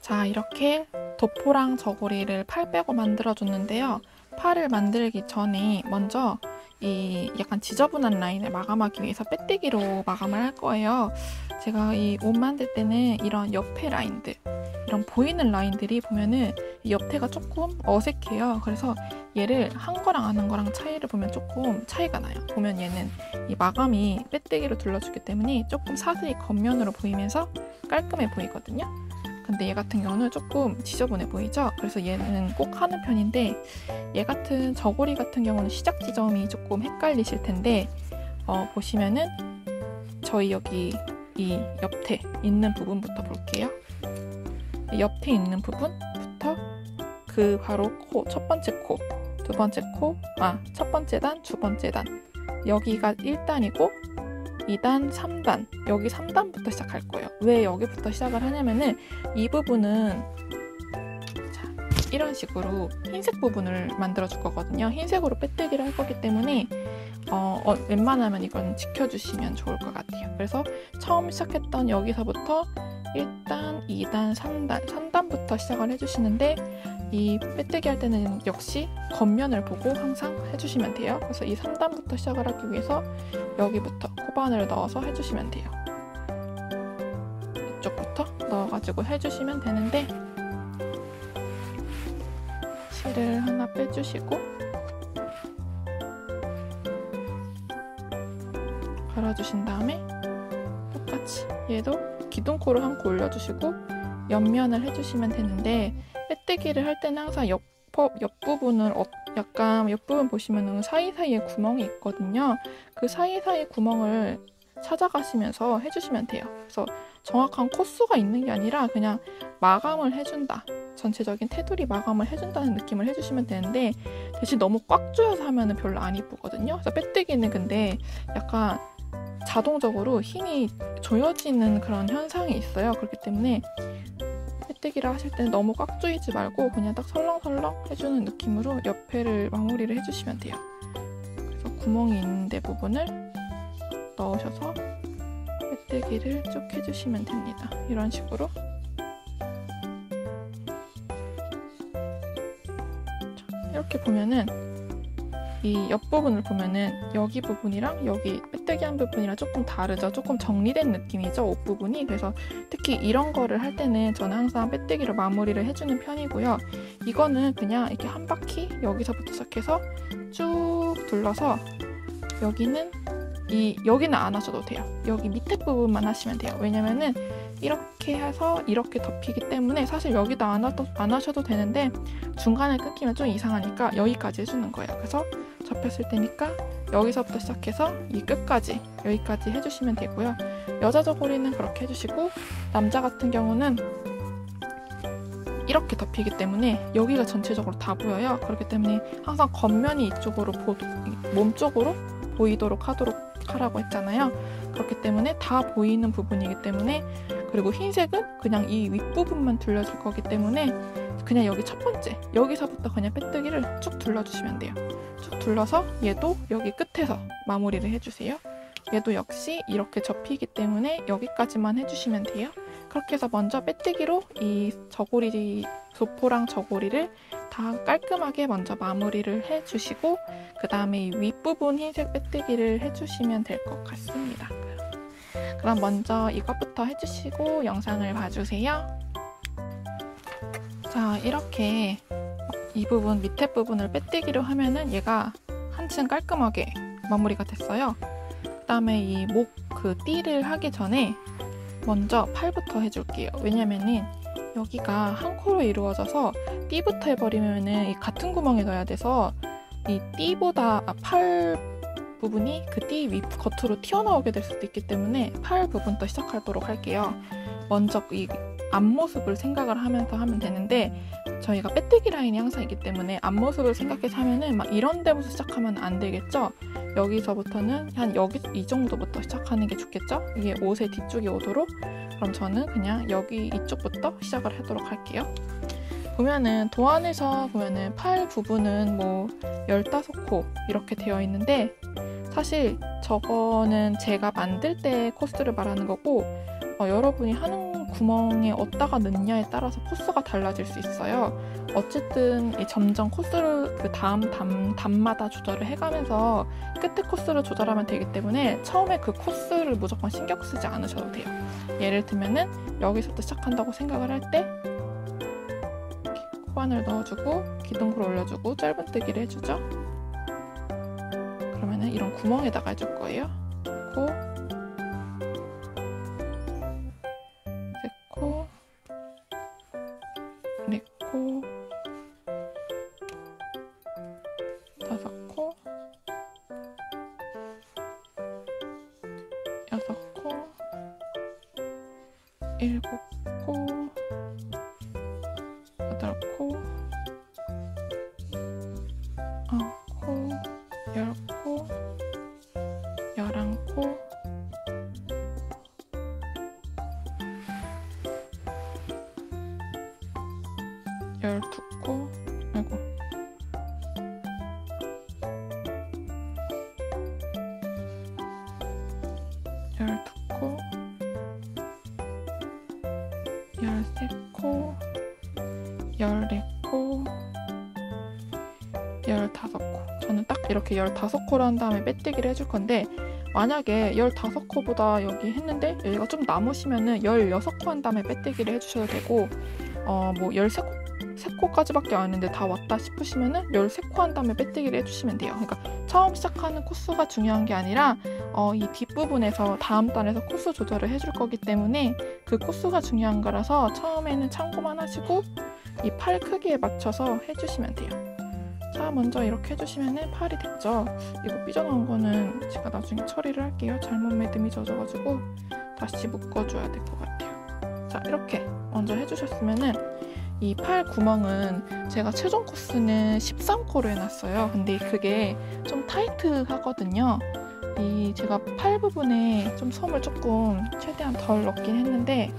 자, 이렇게 도포랑 저고리를 팔 빼고 만들어줬는데요. 팔을 만들기 전에 먼저 이 약간 지저분한 라인을 마감하기 위해서 빼뜨기로 마감을 할 거예요. 제가 이 옷 만들 때는 이런 옆에 라인들, 이런 보이는 라인들이 보면은 이 옆에가 조금 어색해요. 그래서 얘를 한 거랑 안 한 거랑 차이를 보면 조금 차이가 나요. 보면 얘는 이 마감이 빼뜨기로 둘러주기 때문에 조금 사슬이 겉면으로 보이면서 깔끔해 보이거든요. 근데 얘 같은 경우는 조금 지저분해 보이죠? 그래서 얘는 꼭 하는 편인데, 얘 같은 저고리 같은 경우는 시작 지점이 조금 헷갈리실 텐데, 보시면은 저희 여기 이 옆에 있는 부분부터 볼게요. 이 옆에 있는 부분부터 그 바로 코, 첫 번째 코, 두 번째 코, 첫 번째 단, 두 번째 단, 여기가 1단이고 2단, 3단, 여기 3단부터 시작할 거예요. 왜 여기부터 시작을 하냐면은 이 부분은 이런 식으로 흰색 부분을 만들어 줄 거거든요. 흰색으로 빼뜨기를 할 거기 때문에 웬만하면 이건 지켜주시면 좋을 것 같아요. 그래서 처음 시작했던 여기서부터 1단, 2단, 3단부터 시작을 해주시는데, 이 빼뜨기 할 때는 역시 겉면을 보고 항상 해주시면 돼요. 그래서 이 3단부터 시작을 하기 위해서 여기부터 코바늘을 넣어서 해주시면 돼요. 이쪽부터 넣어가지고 해주시면 되는데, 실을 하나 빼주시고 걸어주신 다음에 똑같이 얘도 기둥코를 한 코 올려주시고 옆면을 해주시면 되는데, 빼뜨기를 할 때는 항상 옆부분을 약간 옆부분 보시면은 사이사이에 구멍이 있거든요. 그 사이사이 구멍을 찾아가시면서 해주시면 돼요. 그래서 정확한 코수가 있는 게 아니라 그냥 마감을 해준다, 전체적인 테두리 마감을 해준다는 느낌을 해주시면 되는데, 대신 너무 꽉 조여서 하면 별로 안 이쁘거든요. 그래서 빼뜨기는 근데 약간 자동적으로 힘이 조여지는 그런 현상이 있어요. 그렇기 때문에 빼뜨기를 하실 때는 너무 꽉 조이지 말고 그냥 딱 설렁설렁 해주는 느낌으로 옆에를 마무리를 해주시면 돼요. 그래서 구멍이 있는 데 부분을 넣으셔서 빼뜨기를 쭉 해주시면 됩니다. 이런 식으로. 이렇게 보면은 이 옆부분을 보면은 여기 부분이랑 여기 빼뜨기 한 부분이랑 조금 다르죠. 조금 정리된 느낌이죠, 옷 부분이. 그래서 특히 이런 거를 할 때는 저는 항상 빼뜨기로 마무리를 해주는 편이고요. 이거는 그냥 이렇게 한 바퀴 여기서부터 시작해서 쭉 둘러서 여기는 안 하셔도 돼요. 여기 밑에 부분만 하시면 돼요. 왜냐면은 이렇게 해서 이렇게 덮이기 때문에 사실 여기도 안 하셔도 되는데, 중간에 끊기면 좀 이상하니까 여기까지 해주는 거예요. 그래서 접혔을 때니까 여기서부터 시작해서 이 끝까지, 여기까지 해주시면 되고요. 여자 저고리는 그렇게 해주시고, 남자 같은 경우는 이렇게 덮이기 때문에 여기가 전체적으로 다 보여요. 그렇기 때문에 항상 겉면이 이쪽으로 몸 쪽으로 보이도록 하라고 했잖아요. 그렇기 때문에 다 보이는 부분이기 때문에, 그리고 흰색은 그냥 이 윗부분만 둘러줄 거기 때문에 그냥 여기 첫 번째, 여기서부터 그냥 빼뜨기를 쭉 둘러주시면 돼요. 쭉 둘러서 얘도 여기 끝에서 마무리를 해주세요. 얘도 역시 이렇게 접히기 때문에 여기까지만 해주시면 돼요. 그렇게 해서 먼저 빼뜨기로 이 저고리, 도포랑 저고리를 다 깔끔하게 먼저 마무리를 해주시고, 그 다음에 이 윗부분 흰색 빼뜨기를 해주시면 될 것 같습니다. 그럼 먼저 이것부터 해주시고 영상을 봐주세요. 자, 이렇게 이 부분, 밑에 부분을 빼뜨기로 하면은 얘가 한층 깔끔하게 마무리가 됐어요. 그 다음에 이 목 그 띠를 하기 전에 먼저 팔부터 해줄게요. 왜냐면은 여기가 한 코로 이루어져서 띠부터 해버리면은 이 같은 구멍에 넣어야 돼서 이 띠보다 팔 부분이 그 띠 윗 겉으로 튀어나오게 될 수도 있기 때문에 팔 부분부터 시작하도록 할게요. 먼저 이 앞모습을 생각을 하면서 하면 되는데, 저희가 빼뜨기 라인이 항상 있기 때문에 앞모습을 생각해서 하면은 막 이런 데부터 시작하면 안 되겠죠? 여기서부터는 한 여기 이 정도부터 시작하는 게 좋겠죠? 이게 옷의 뒤쪽이 오도록. 그럼 저는 그냥 여기 이쪽부터 시작을 하도록 할게요. 보면은 도안에서 보면은 팔 부분은 뭐 15코 이렇게 되어 있는데, 사실 저거는 제가 만들 때 코스를 말하는 거고 여러분이 하는 구멍에 어디다가 넣냐에 따라서 코스가 달라질 수 있어요. 어쨌든 점점 코스를 그 다음 단마다 조절을 해가면서 끝에 코스를 조절하면 되기 때문에 처음에 그 코스를 무조건 신경 쓰지 않으셔도 돼요. 예를 들면은 여기서부터 시작한다고 생각을 할 때 코바늘 넣어주고 기둥쿨 올려주고 짧은뜨기를 해주죠. 그러면은 이런 구멍에다가 해줄 거예요. 코, 세 코, 네 코, 다섯 코, 여섯 코, 일곱 코, 여덟 코, 아홉 코, 열 코, 11코, 12코, 아이고, 12코, 13코, 14코, 15코. 저는 딱 이렇게 15코를 한 다음에 빼뜨기를 해줄 건데, 만약에 15코보다 여기 했는데 여기가 좀 남으시면은 16코 한 다음에 빼뜨기를 해주셔도 되고, 뭐 13코까지밖에 안 했는데 다 왔다 싶으시면은 13코 한 다음에 빼뜨기를 해주시면 돼요. 그러니까 처음 시작하는 코스가 중요한 게 아니라 이 뒷부분에서 다음 단에서 코스 조절을 해줄 거기 때문에 그 코스가 중요한 거라서 처음에는 참고만 하시고 이 팔 크기에 맞춰서 해주시면 돼요. 자, 먼저 이렇게 해주시면은 팔이 됐죠. 이거 삐져나온 거는 제가 나중에 처리를 할게요. 잘못 매듭이 젖어가지고 다시 묶어줘야 될 것 같아요. 자, 이렇게 먼저 해주셨으면은 이 팔 구멍은 제가 최종 코스는 13코로 해놨어요. 근데 그게 좀 타이트하거든요. 제가 팔 부분에 좀 솜을 조금 최대한 덜 넣긴 했는데,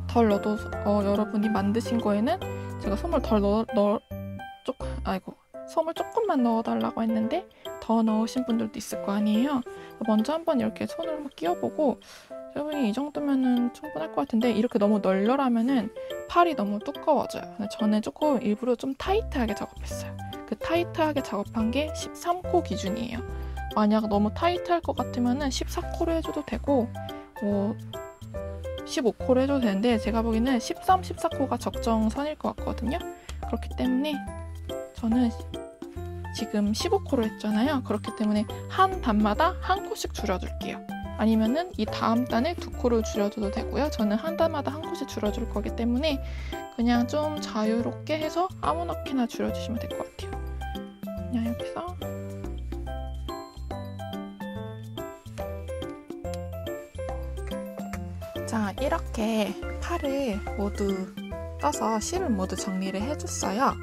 덜 넣어도 여러분이 만드신 거에는 제가 솜을 덜 솜을 조금만 넣어달라고 했는데 더 넣으신 분들도 있을 거 아니에요. 먼저 한번 이렇게 손을 한번 끼워보고, 여러분이 이 정도면은 충분할 것 같은데 이렇게 너무 널널하면은 팔이 너무 두꺼워져요. 저는 조금 일부러 좀 타이트하게 작업했어요. 그 타이트하게 작업한 게 13코 기준이에요. 만약 너무 타이트할 것 같으면은 14코로 해줘도 되고 15코로 해줘도 되는데, 제가 보기에는 13, 14코가 적정선일 것 같거든요. 그렇기 때문에 저는 지금 15코로 했잖아요. 그렇기 때문에 한 단마다 한 코씩 줄여줄게요. 아니면은 이 다음 단에 2코를 줄여줘도 되고요. 저는 한 단마다 한 코씩 줄여줄 거기 때문에 그냥 좀 자유롭게 해서 아무렇게나 줄여주시면 될 것 같아요. 그냥 여기서 자, 이렇게 팔을 모두 떠서 실을 모두 정리를 해줬어요.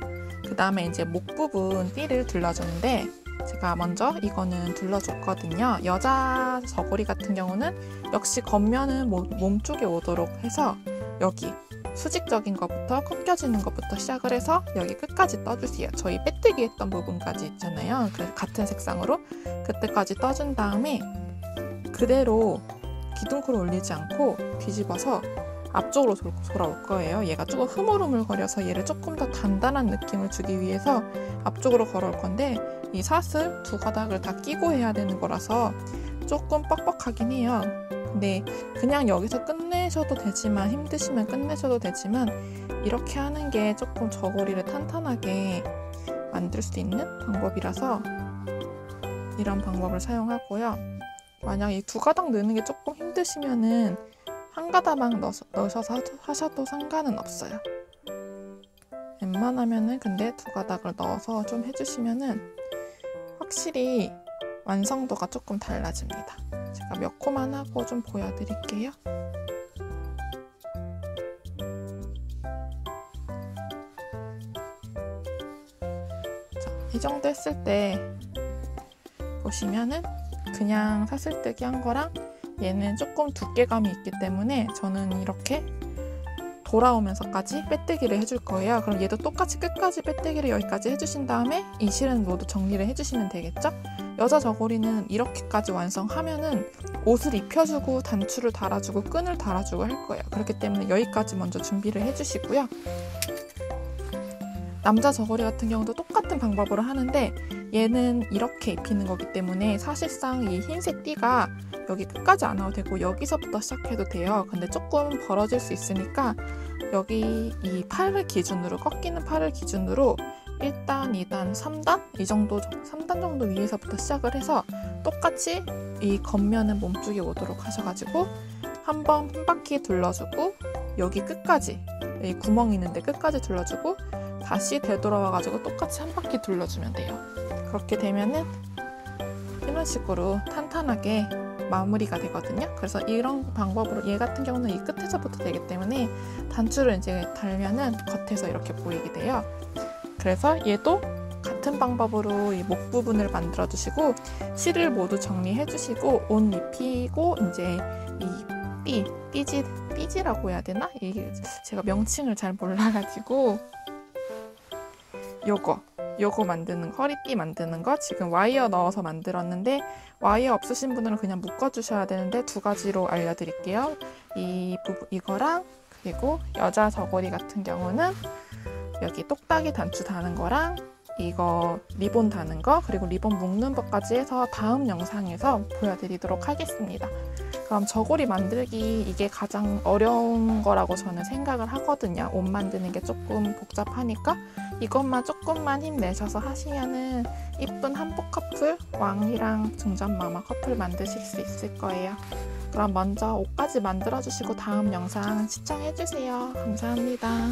그 다음에 이제 목 부분 띠를 둘러주는데, 제가 먼저 이거는 둘러줬거든요. 여자 저고리 같은 경우는 역시 겉면은 몸 쪽에 오도록 해서 여기 수직적인 것부터 꺾여지는 것부터 시작을 해서 여기 끝까지 떠주세요. 저희 빼뜨기 했던 부분까지 있잖아요. 그 같은 색상으로 그때까지 떠준 다음에 그대로 기둥쿨을 올리지 않고 뒤집어서 앞쪽으로 돌아올 거예요. 얘가 조금 흐물흐물거려서 얘를 조금 더 단단한 느낌을 주기 위해서 앞쪽으로 걸어올 건데, 이 사슬 두 가닥을 다 끼고 해야 되는 거라서 조금 뻑뻑하긴 해요. 근데 그냥 여기서 끝내셔도 되지만, 힘드시면 끝내셔도 되지만, 이렇게 하는 게 조금 저고리를 탄탄하게 만들 수 있는 방법이라서 이런 방법을 사용하고요. 만약 이 두 가닥 넣는 게 조금 힘드시면은 한 가닥만 넣으셔서 하셔도 상관은 없어요. 웬만하면은 근데 두 가닥을 넣어서 좀 해주시면은 확실히 완성도가 조금 달라집니다. 제가 몇 코만 하고 좀 보여드릴게요. 자, 이 정도 했을 때 보시면은 그냥 사슬뜨기 한 거랑 얘는 조금 두께감이 있기 때문에 저는 이렇게 돌아오면서까지 빼뜨기를 해줄 거예요. 그럼 얘도 똑같이 끝까지 빼뜨기를 여기까지 해주신 다음에 이 실은 모두 정리를 해주시면 되겠죠? 여자 저고리는 이렇게까지 완성하면은 옷을 입혀주고 단추를 달아주고 끈을 달아주고 할 거예요. 그렇기 때문에 여기까지 먼저 준비를 해주시고요. 남자 저고리 같은 경우도 똑같은 방법으로 하는데 얘는 이렇게 입히는 거기 때문에 사실상 이 흰색 띠가 여기 끝까지 안 와도 되고 여기서부터 시작해도 돼요. 근데 조금 벌어질 수 있으니까 여기 이 팔을 기준으로, 꺾이는 팔을 기준으로 1단, 2단, 3단? 이 정도, 3단 정도 위에서부터 시작을 해서 똑같이 이 겉면은 몸쪽에 오도록 하셔가지고 한 바퀴 둘러주고 여기 끝까지, 이 구멍 있는데 끝까지 둘러주고 다시 되돌아와가지고 똑같이 한 바퀴 둘러주면 돼요. 그렇게 되면은 이런 식으로 탄탄하게 마무리가 되거든요. 그래서 이런 방법으로, 얘 같은 경우는 이 끝에서부터 되기 때문에 단추를 이제 달면은 겉에서 이렇게 보이게 돼요. 그래서 얘도 같은 방법으로 이 목 부분을 만들어 주시고 실을 모두 정리해 주시고 옷 입히고 이제 이 삐지라고 해야 되나? 이게 제가 명칭을 잘 몰라가지고 요거 만드는 거, 허리띠 만드는 거 지금 와이어 넣어서 만들었는데 와이어 없으신 분들은 그냥 묶어주셔야 되는데 두 가지로 알려드릴게요. 이거랑 그리고 여자 저고리 같은 경우는 여기 똑딱이 단추 다는 거랑 이거 리본 다는 거 그리고 리본 묶는 것까지 해서 다음 영상에서 보여드리도록 하겠습니다. 그럼 저고리 만들기 이게 가장 어려운 거라고 저는 생각을 하거든요. 옷 만드는 게 조금 복잡하니까 이것만 조금만 힘내셔서 하시면은 이쁜 한복 커플, 왕이랑 중전마마 커플 만드실 수 있을 거예요. 그럼 먼저 옷까지 만들어주시고 다음 영상 시청해주세요. 감사합니다.